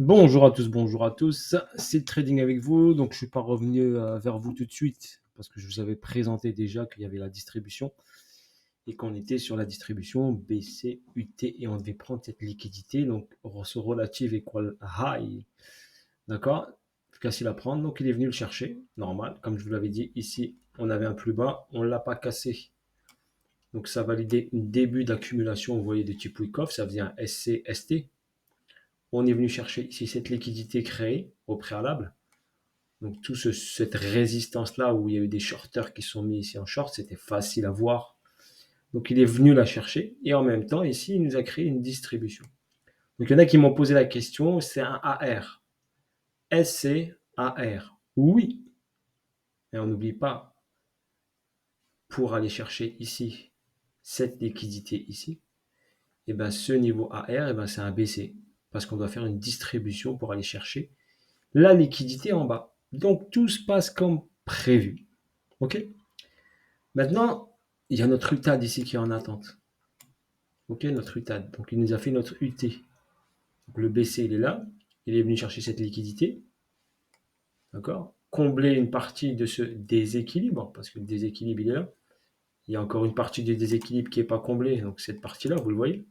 Bonjour à tous, c'est Trading avec vous. Donc, je ne suis pas revenu vers vous tout de suite parce que je vous avais présenté déjà qu'il y avait la distribution et qu'on était sur la distribution BC, UT et on devait prendre cette liquidité. Donc, ce relative equal high. D'accord? Facile à prendre. Donc, il est venu le chercher. Normal. Comme je vous l'avais dit, ici, on avait un plus bas. On ne l'a pas cassé. Donc, ça validait un début d'accumulation. Vous voyez, de type Wyckoff. Ça faisait un SC, ST. On est venu chercher ici cette liquidité créée au préalable. Donc, cette résistance-là où il y a eu des shorters qui sont mis ici en short, c'était facile à voir. Donc, il est venu la chercher et en même temps, ici, il nous a créé une distribution. Donc, il y en a qui m'ont posé la question, c'est un AR. SC AR. Oui. Et on n'oublie pas, pour aller chercher ici cette liquidité ici, et ben ce niveau AR, et ben c'est un BC. Parce qu'on doit faire une distribution pour aller chercher la liquidité en bas. Donc, tout se passe comme prévu. OK? Maintenant, il y a notre UTAD ici qui est en attente. OK, notre UTAD. Donc, il nous a fait notre UT. Donc, le BC, il est là. Il est venu chercher cette liquidité. D'accord? Combler une partie de ce déséquilibre, parce que le déséquilibre, il est là. Il y a encore une partie du déséquilibre qui n'est pas comblée. Donc, cette partie-là, vous le voyez.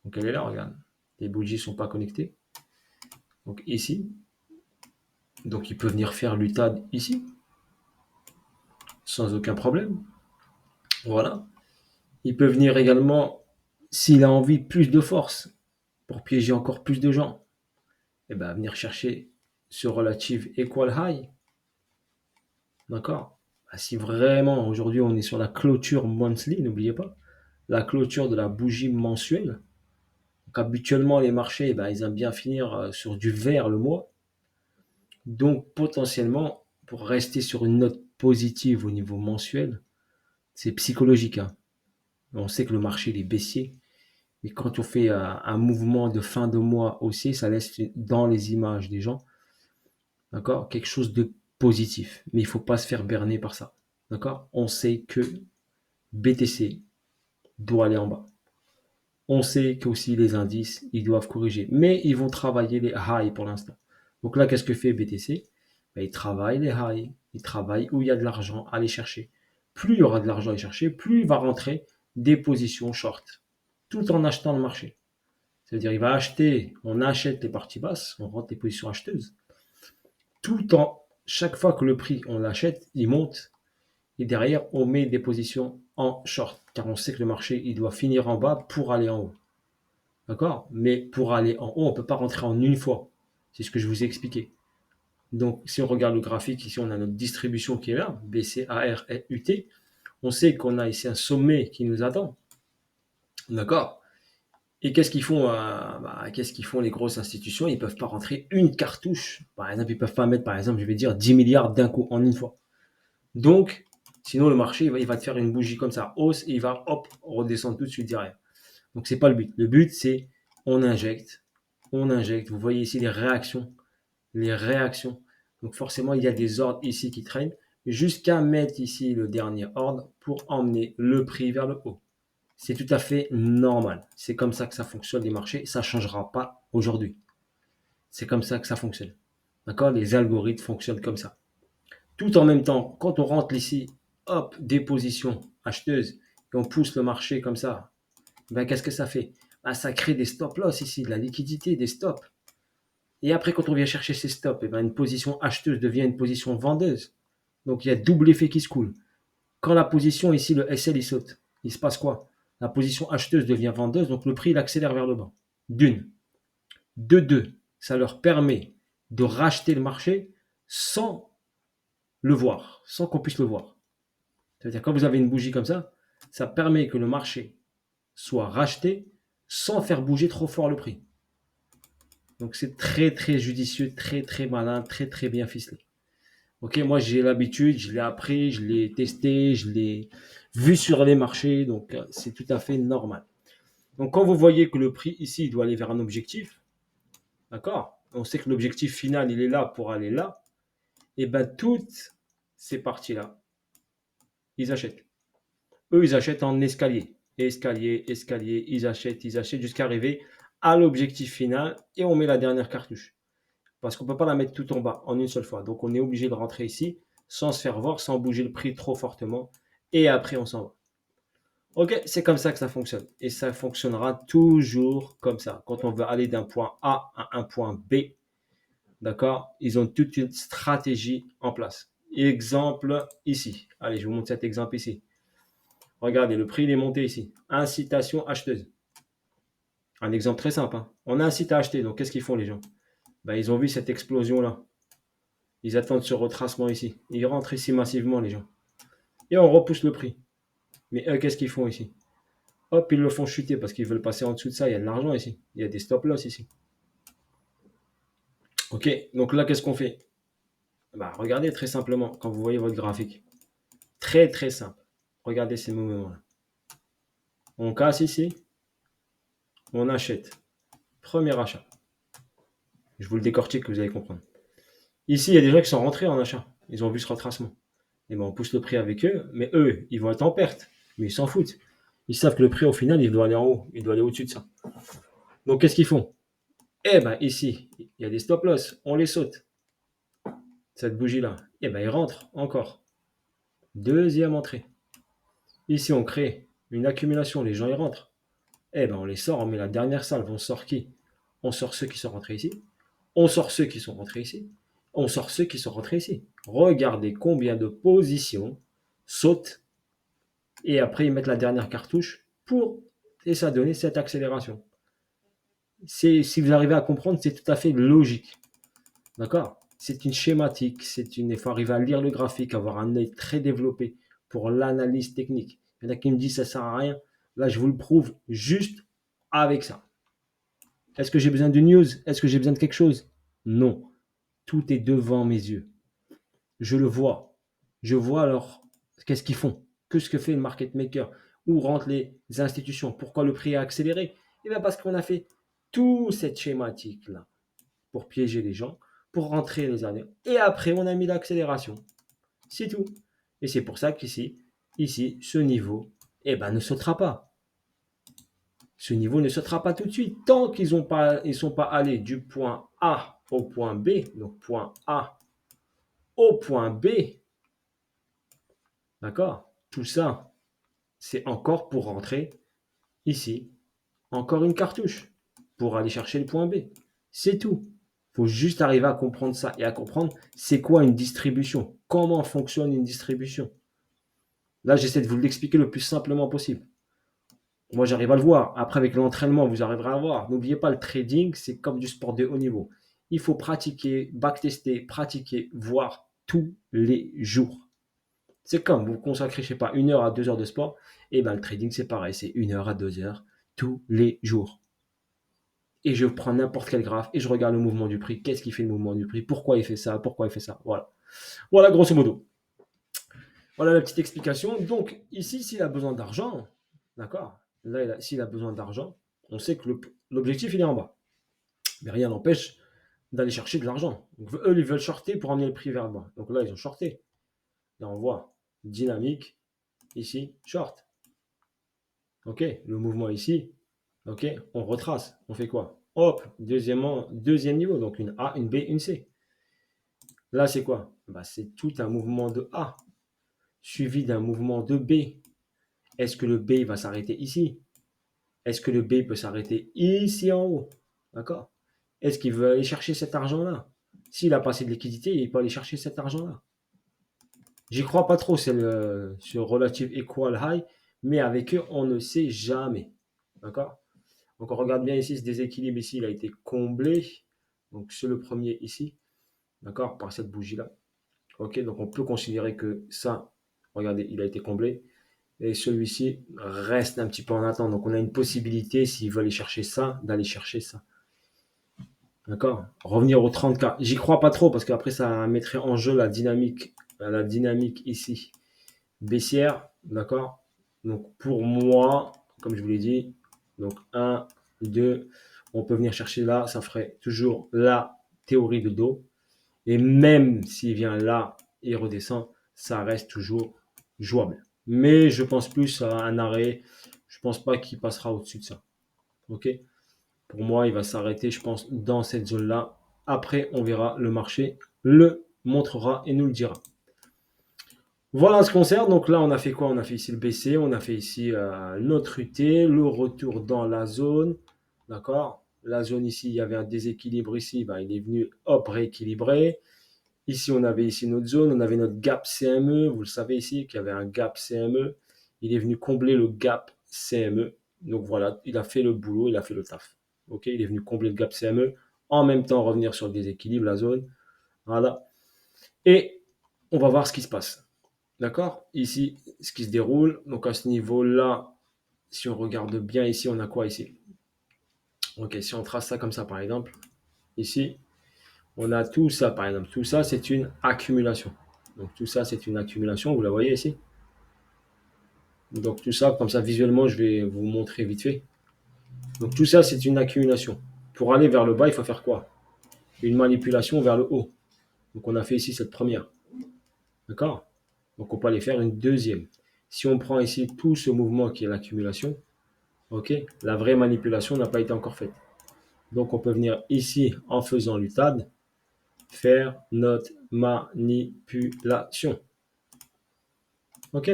Donc, elle est là, regarde. Les bougies ne sont pas connectées. Donc, ici. Donc, il peut venir faire l'UTAD ici. Sans aucun problème. Voilà. Il peut venir également, s'il a envie, plus de force pour piéger encore plus de gens. Et ben, venir chercher ce relative equal high. D'accord? Si vraiment aujourd'hui on est sur la clôture monthly, n'oubliez pas, la clôture de la bougie mensuelle. Donc habituellement les marchés, ils aiment bien finir sur du vert le mois. Donc potentiellement, pour rester sur une note positive au niveau mensuel, c'est psychologique, hein. On sait que le marché est baissier. Mais quand on fait un mouvement de fin de mois haussier, ça laisse dans les images des gens, d'accord, quelque chose de positif. Mais il ne faut pas se faire berner par ça. D'accord? On sait que BTC doit aller en bas. On sait que aussi les indices, ils doivent corriger. Mais ils vont travailler les highs pour l'instant. Donc là, qu'est-ce que fait BTC? Il travaille les highs. Il travaille où il y a de l'argent à aller chercher. Plus il y aura de l'argent à aller chercher, plus il va rentrer des positions short. Tout en achetant le marché. C'est-à-dire, il va acheter, on achète les parties basses, on rentre les positions acheteuses, tout en, chaque fois que le prix, on l'achète, il monte, et derrière, on met des positions en short, car on sait que le marché, il doit finir en bas pour aller en haut. D'accord? Mais pour aller en haut, on ne peut pas rentrer en une fois. C'est ce que je vous ai expliqué. Donc, si on regarde le graphique, ici, on a notre distribution qui est là, BC, AR et UT. On sait qu'on a ici un sommet qui nous attend. D'accord? Et qu'est-ce qu'ils font les grosses institutions? Ils ne peuvent pas rentrer une cartouche. Par exemple, ils ne peuvent pas mettre, par exemple, je vais dire 10 milliards d'un coup en une fois. Donc, sinon le marché, il va te faire une bougie comme ça, hausse, et il va, hop, redescendre tout de suite derrière. Donc, c'est pas le but. Le but, c'est on injecte, on injecte. Vous voyez ici les réactions. Les réactions. Donc, forcément, il y a des ordres ici qui traînent jusqu'à mettre ici le dernier ordre pour emmener le prix vers le haut. C'est tout à fait normal. C'est comme ça que ça fonctionne les marchés. Ça ne changera pas aujourd'hui. C'est comme ça que ça fonctionne. D'accord? Les algorithmes fonctionnent comme ça. Tout en même temps, quand on rentre ici, hop, des positions acheteuses, et on pousse le marché comme ça, qu'est-ce que ça fait? Ça crée des stop loss ici, de la liquidité, des stops. Et après, quand on vient chercher ces stops, une position acheteuse devient une position vendeuse. Donc il y a double effet qui se coule. Quand la position ici, le SL, il saute, il se passe quoi? La position acheteuse devient vendeuse, donc le prix il accélère vers le bas. D'une. De deux, ça leur permet de racheter le marché sans le voir, sans qu'on puisse le voir. C'est-à-dire quand vous avez une bougie comme ça permet que le marché soit racheté sans faire bouger trop fort le prix. Donc c'est très très judicieux, très très malin, très très bien ficelé. Ok, moi j'ai l'habitude, je l'ai appris, je l'ai testé, je l'ai vu sur les marchés, donc c'est tout à fait normal. Donc quand vous voyez que le prix ici il doit aller vers un objectif, d'accord? On sait que l'objectif final il est là pour aller là, et toutes ces parties-là, ils achètent. Eux, ils achètent en escalier. Escalier, escalier, ils achètent jusqu'à arriver à l'objectif final et on met la dernière cartouche. Parce qu'on ne peut pas la mettre tout en bas en une seule fois. Donc on est obligé de rentrer ici sans se faire voir, sans bouger le prix trop fortement. Et après, on s'en va. Ok, c'est comme ça que ça fonctionne. Et ça fonctionnera toujours comme ça. Quand on veut aller d'un point A à un point B, d'accord, ils ont toute une stratégie en place. Exemple ici. Allez, je vous montre cet exemple ici. Regardez, le prix il est monté ici. Incitation acheteuse. Un exemple très simple, hein. On incite à acheter. Donc, qu'est-ce qu'ils font les gens? Ben, ils ont vu cette explosion-là. Ils attendent ce retracement ici. Ils rentrent ici massivement, les gens. Et on repousse le prix. Mais eux, qu'est-ce qu'ils font ici? Hop, ils le font chuter parce qu'ils veulent passer en dessous de ça. Il y a de l'argent ici. Il y a des stop-loss ici. Ok, donc là, qu'est-ce qu'on fait? Bah, regardez très simplement quand vous voyez votre graphique. Très, très simple. Regardez ces mouvements-là. On casse ici. On achète. Premier achat. Je vous le décortique que vous allez comprendre. Ici, il y a des gens qui sont rentrés en achat. Ils ont vu ce retracement. Et ben, on pousse le prix avec eux, mais eux, ils vont être en perte. Mais ils s'en foutent. Ils savent que le prix, au final, il doit aller en haut. Il doit aller au-dessus de ça. Donc, qu'est-ce qu'ils font? Eh ben, ici, il y a des stop-loss. On les saute. Cette bougie-là. Eh ben, ils rentrent encore. Deuxième entrée. Ici, on crée une accumulation. Les gens, ils rentrent. Eh ben, on les sort. On met la dernière salve. On sort qui? On sort ceux qui sont rentrés ici. On sort ceux qui sont rentrés ici. On sort ceux qui sont rentrés ici. Regardez combien de positions sautent et après ils mettent la dernière cartouche pour et ça donner cette accélération. Si vous arrivez à comprendre, c'est tout à fait logique. D'accord? C'est une schématique, il faut arriver à lire le graphique, avoir un œil très développé pour l'analyse technique. Il y en a qui me disent ça sert à rien. Là, je vous le prouve juste avec ça. Est-ce que j'ai besoin de news? Est-ce que j'ai besoin de quelque chose? Non. Tout est devant mes yeux. Je le vois. Je vois alors qu'est-ce qu'ils font. Qu'est-ce que fait le market maker? Où rentrent les institutions? Pourquoi le prix a accéléré? Eh bien parce qu'on a fait toute cette schématique-là pour piéger les gens, pour rentrer les années. Et après, on a mis l'accélération. C'est tout. Et c'est pour ça ici, ce niveau, eh ben, ne sautera pas. Ce niveau ne sautera pas tout de suite. Tant qu'ils ne sont pas allés du point A au point B, donc point A au point B, d'accord? Tout ça, c'est encore pour rentrer ici. Encore une cartouche pour aller chercher le point B. C'est tout. Il faut juste arriver à comprendre ça et à comprendre c'est quoi une distribution. Comment fonctionne une distribution. Là, j'essaie de vous l'expliquer le plus simplement possible. Moi, j'arrive à le voir. Après, avec l'entraînement, vous arriverez à voir. N'oubliez pas, le trading, c'est comme du sport de haut niveau. Il faut pratiquer, backtester, pratiquer, voir tous les jours. C'est comme vous consacrez, je sais pas, 1 heure à 2 heures de sport. Et ben le trading, c'est pareil. C'est 1 heure à 2 heures tous les jours. Et je prends n'importe quel graphe et je regarde le mouvement du prix. Qu'est-ce qui fait le mouvement du prix? Pourquoi il fait ça? Pourquoi il fait ça? Voilà. Voilà, grosso modo. Voilà la petite explication. Donc, ici, s'il a besoin d'argent, d'accord? Là, s'il a besoin d'argent, on sait que l'objectif, il est en bas. Mais rien n'empêche d'aller chercher de l'argent. Donc, eux, ils veulent shorter pour amener le prix vers le bas. Donc là, ils ont shorté. Là, on voit dynamique, ici, short. OK, le mouvement ici, OK, on retrace. On fait quoi? Hop, deuxième niveau, donc une A, une B, une C. Là, c'est quoi? Bah, c'est tout un mouvement de A, suivi d'un mouvement de B. Est-ce que le B va s'arrêter ici? Est-ce que le B peut s'arrêter ici en haut? D'accord? Est-ce qu'il veut aller chercher cet argent-là? S'il a pas assez de liquidité, il peut aller chercher cet argent-là. J'y crois pas trop, c'est sur Relative Equal High, mais avec eux, on ne sait jamais. D'accord? Donc on regarde bien ici, ce déséquilibre ici, il a été comblé. Donc c'est le premier ici, d'accord, par cette bougie-là. Ok, donc on peut considérer que ça, regardez, il a été comblé. Et celui-ci reste un petit peu en attente. Donc on a une possibilité, s'il veut aller chercher ça, d'aller chercher ça. D'accord? Revenir au 30K. J'y crois pas trop parce qu'après ça mettrait en jeu la dynamique ici baissière. D'accord? Donc pour moi, comme je vous l'ai dit, donc 1, 2, on peut venir chercher là, ça ferait toujours la théorie de dos. Et même s'il vient là et redescend, ça reste toujours jouable. Mais je pense plus à un arrêt. Je pense pas qu'il passera au-dessus de ça. Ok? Pour moi, il va s'arrêter, je pense, dans cette zone-là. Après, on verra, le marché le montrera et nous le dira. Voilà ce qu'on sert. Donc là, on a fait quoi? On a fait ici le BC, on a fait ici notre UT, le retour dans la zone. D'accord? La zone ici, il y avait un déséquilibre ici, ben, il est venu, hop, rééquilibrer. Ici, on avait ici notre zone, on avait notre gap CME. Vous le savez ici qu'il y avait un gap CME. Il est venu combler le gap CME. Donc voilà, il a fait le boulot, il a fait le taf. Ok, il est venu combler le gap CME, en même temps revenir sur le déséquilibre, la zone. Voilà. Et on va voir ce qui se passe. D'accord? Ici, ce qui se déroule. Donc à ce niveau-là, si on regarde bien ici, on a quoi ici? Ok, si on trace ça comme ça, par exemple, ici, on a tout ça, par exemple. Tout ça, c'est une accumulation. Donc tout ça, c'est une accumulation. Vous la voyez ici? Donc tout ça, comme ça, visuellement, je vais vous montrer vite fait. Donc tout ça, c'est une accumulation. Pour aller vers le bas, il faut faire quoi? Une manipulation vers le haut. Donc on a fait ici cette première. D'accord? Donc on peut aller faire une deuxième. Si on prend ici tout ce mouvement qui est l'accumulation, ok, la vraie manipulation n'a pas été encore faite. Donc on peut venir ici en faisant l'UTAD, faire notre manipulation. Ok.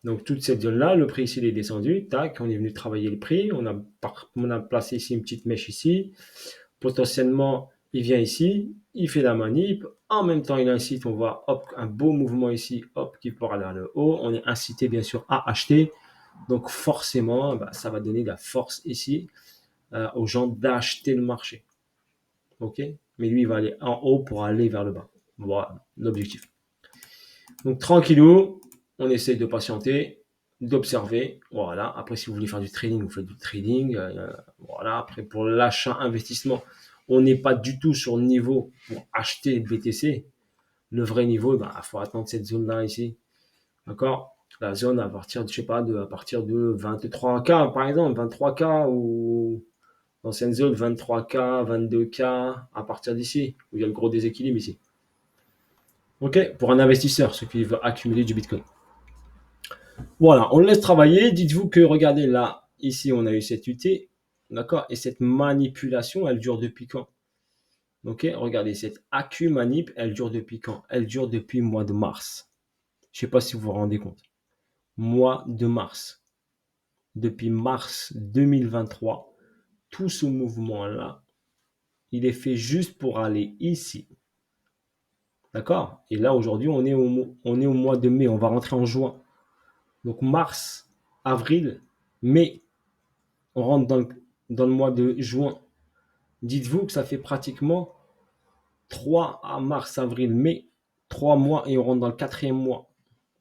Donc toute cette zone-là, le prix ici il est descendu, tac, on est venu travailler le prix, on a placé ici une petite mèche ici, potentiellement il vient ici, il fait la manip, en même temps il incite, on voit hop, un beau mouvement ici, hop, qui part vers le haut, on est incité bien sûr à acheter, donc forcément bah, ça va donner de la force ici aux gens d'acheter le marché, ok, mais lui il va aller en haut pour aller vers le bas, voilà l'objectif. Donc tranquillou, on essaye de patienter, d'observer. Voilà. Après, si vous voulez faire du trading, vous faites du trading. Voilà. Après, pour l'achat-investissement, on n'est pas du tout sur le niveau pour acheter le BTC. Le vrai niveau, il faut attendre cette zone-là ici. D'accord? La zone à partir de, je sais pas, à partir de 23K, par exemple, 23K ou l'ancienne zone 23K, 22K, à partir d'ici, où il y a le gros déséquilibre ici. OK? Pour un investisseur, ceux qui veulent accumuler du Bitcoin. Voilà, on le laisse travailler. Dites-vous que, regardez, là, ici, on a eu cette UT, d'accord? Et cette manipulation, elle dure depuis quand? Ok, regardez, cette accu manip, elle dure depuis quand? Elle dure depuis le mois de mars. Je ne sais pas si vous vous rendez compte. Mois de mars. Depuis mars 2023, tout ce mouvement-là, il est fait juste pour aller ici. D'accord? Et là, aujourd'hui, on est au mois de mai. On va rentrer en juin. Donc, mars, avril, mai, on rentre dans le mois de juin. Dites-vous que ça fait pratiquement 3 à mars, avril, mai, 3 mois et on rentre dans le quatrième mois.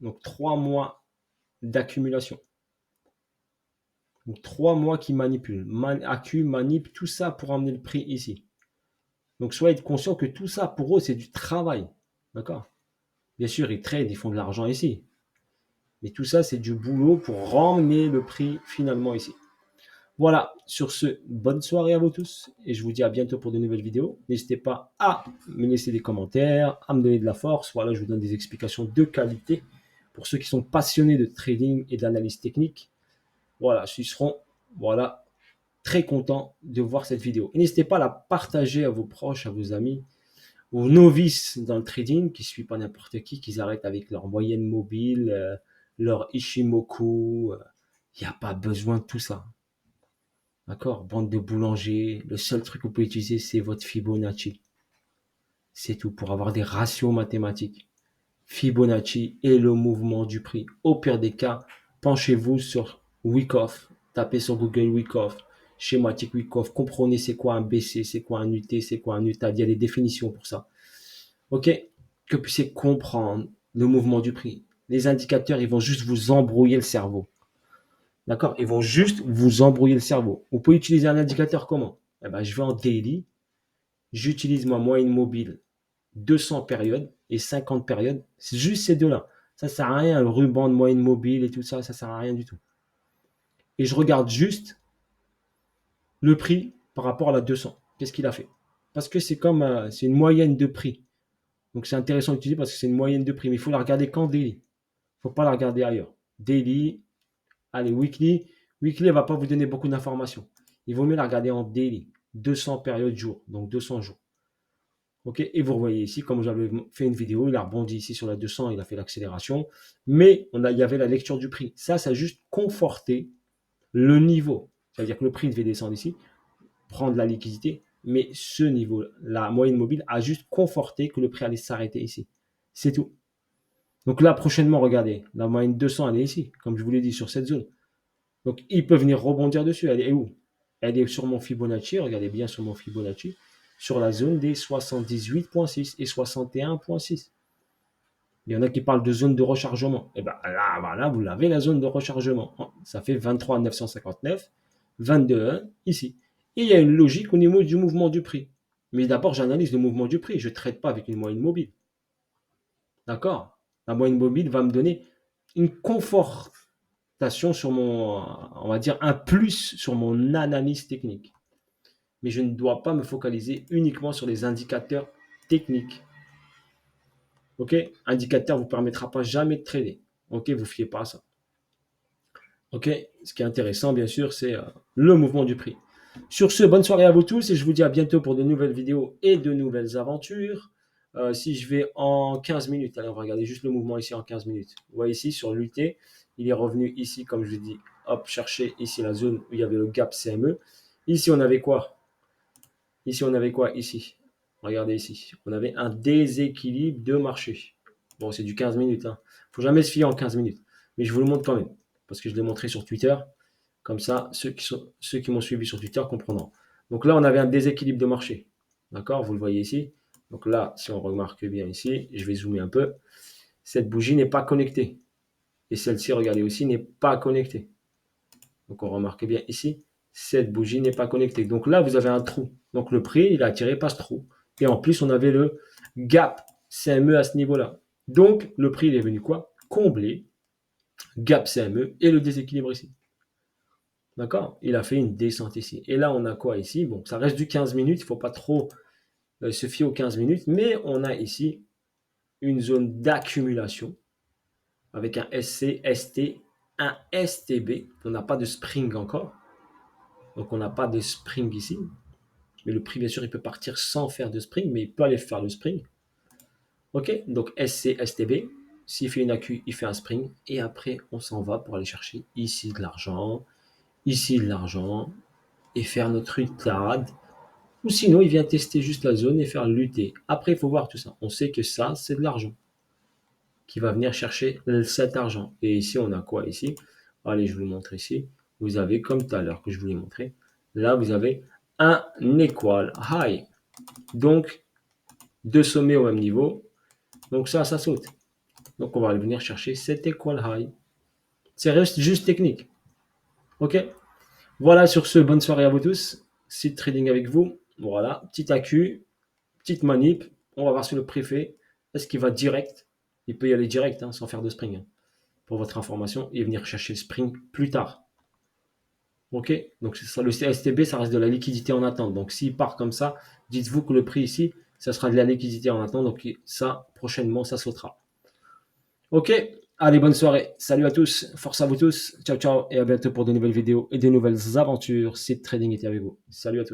Donc 3 mois d'accumulation. Donc 3 mois qui manipulent. Manip, tout ça pour emmener le prix ici. Donc soyez conscient que tout ça pour eux c'est du travail. D'accord? Bien sûr, ils trade, ils font de l'argent ici. Mais tout ça c'est du boulot pour ramener le prix finalement ici. Voilà, sur ce, bonne soirée à vous tous et je vous dis à bientôt pour de nouvelles vidéos. N'hésitez pas à me laisser des commentaires, à me donner de la force. Voilà, je vous donne des explications de qualité pour ceux qui sont passionnés de trading et d'analyse technique. Voilà, ils seront voilà, très contents de voir cette vidéo. Et n'hésitez pas à la partager à vos proches, à vos amis, aux novices dans le trading qui ne suivent pas n'importe qui arrêtent avec leur moyenne mobile, leur Ishimoku. Il n'y a pas besoin de tout ça. D'accord? Bande de boulangers. Le seul truc que vous pouvez utiliser, c'est votre Fibonacci. C'est tout pour avoir des ratios mathématiques. Fibonacci et le mouvement du prix. Au pire des cas, penchez-vous sur Wyckoff. Tapez sur Google Wyckoff. Schématique Wyckoff. Comprenez c'est quoi un BC, c'est quoi un UT, c'est quoi un UTAD. Il y a des définitions pour ça. Ok? Que vous puissiez comprendre le mouvement du prix. Les indicateurs, ils vont juste vous embrouiller le cerveau. D'accord? Ils vont juste vous embrouiller le cerveau. Vous pouvez utiliser un indicateur comment? Eh ben, je vais en daily, j'utilise ma moyenne mobile 200 périodes et 50 périodes. C'est juste ces deux-là. Ça ne sert à rien, le ruban de moyenne mobile et tout ça, ça ne sert à rien du tout. Et je regarde juste le prix par rapport à la 200. Qu'est-ce qu'il a fait? Parce que c'est comme c'est une moyenne de prix. Donc c'est intéressant d'utiliser parce que c'est une moyenne de prix. Mais il faut la regarder qu'en daily. Il ne faut pas la regarder ailleurs. Daily, allez, weekly. Weekly, elle ne va pas vous donner beaucoup d'informations. Il vaut mieux la regarder en daily, 200 périodes jour, donc 200 jours. Ok, et vous voyez ici, comme j'avais fait une vidéo, il a rebondi ici sur la 200, il a fait l'accélération, mais il y avait la lecture du prix. Ça a juste conforté le niveau. C'est-à-dire que le prix devait descendre ici, prendre la liquidité, mais ce niveau, la moyenne mobile, a juste conforté que le prix allait s'arrêter ici. C'est tout. Donc là, prochainement, regardez, la moyenne 200, elle est ici, comme je vous l'ai dit, sur cette zone. Donc, il peut venir rebondir dessus. Elle est où? Elle est sur mon Fibonacci, regardez bien sur mon Fibonacci, sur la zone des 78,6 et 61,6. Il y en a qui parlent de zone de rechargement. Et bien là, voilà, vous l'avez, la zone de rechargement. Ça fait 23 959, 22 ici. Et il y a une logique au niveau du mouvement du prix. Mais d'abord, j'analyse le mouvement du prix. Je ne traite pas avec une moyenne mobile. D'accord? La moyenne mobile va me donner une confortation sur mon, on va dire, un plus sur mon analyse technique. Mais je ne dois pas me focaliser uniquement sur les indicateurs techniques. Ok? Indicateur ne vous permettra pas jamais de trader. Ok? Vous ne fiez pas à ça. Ok? Ce qui est intéressant, bien sûr, c'est le mouvement du prix. Sur ce, bonne soirée à vous tous et je vous dis à bientôt pour de nouvelles vidéos et de nouvelles aventures. Si je vais en 15 minutes, allez, on va regarder juste le mouvement ici en 15 minutes. Vous voyez ici sur l'UT, il est revenu ici, comme je l'ai dit, hop, chercher ici la zone où il y avait le gap CME. Ici, on avait quoi? Ici, on avait quoi? Ici. Regardez ici. On avait un déséquilibre de marché. Bon, c'est du 15 minutes. Il ne faut jamais se fier en 15 minutes. Mais je vous le montre quand même. Parce que je l'ai montré sur Twitter. Comme ça, ceux qui m'ont suivi sur Twitter comprendront. Donc là, on avait un déséquilibre de marché. D'accord? Vous le voyez ici. Donc là, si on remarque bien ici, je vais zoomer un peu. Cette bougie n'est pas connectée. Et celle-ci, regardez aussi, n'est pas connectée. Donc on remarque bien ici, cette bougie n'est pas connectée. Donc là, vous avez un trou. Donc le prix, il a attiré par ce trou. Et en plus, on avait le gap CME à ce niveau-là. Donc le prix, il est venu quoi? Combler gap CME et le déséquilibre ici. D'accord? Il a fait une descente ici. Et là, on a quoi ici? Bon, ça reste du 15 minutes. Il ne faut pas trop se fier aux 15 minutes. Mais on a ici une zone d'accumulation avec un SC, ST, un STB. On n'a pas de spring encore. Donc on n'a pas de spring ici. Mais le prix, bien sûr, il peut partir sans faire de spring, mais il peut aller faire le spring. Ok, donc SC, STB. S'il fait une accu, il fait un spring. Et après, on s'en va pour aller chercher ici de l'argent, ici de l'argent, et faire notre UTAD. Ou sinon, il vient tester juste la zone et faire l'UT. Après, il faut voir tout ça. On sait que ça, c'est de l'argent qui va venir chercher cet argent. Et ici, on a quoi ici? Allez, je vous le montre ici. Vous avez, comme tout à l'heure que je vous l'ai montré, là, vous avez un equal high. Donc, deux sommets au même niveau. Donc ça saute. Donc on va venir chercher cet equal high. C'est juste technique. Ok? Voilà, sur ce, bonne soirée à vous tous. Site trading avec vous. Voilà, petit accu, petite manip. On va voir si le prix fait. Est-ce qu'il va direct? Il peut y aller direct, sans faire de spring. Pour votre information, et venir chercher le spring plus tard. Ok? Donc ça, le CSTB, ça reste de la liquidité en attente. Donc s'il part comme ça, dites-vous que le prix ici, ça sera de la liquidité en attente. Donc ça, prochainement, ça sautera. Ok, allez, bonne soirée. Salut à tous, force à vous tous. Ciao, ciao, et à bientôt pour de nouvelles vidéos et de nouvelles aventures. Site Trading était avec vous. Salut à tous.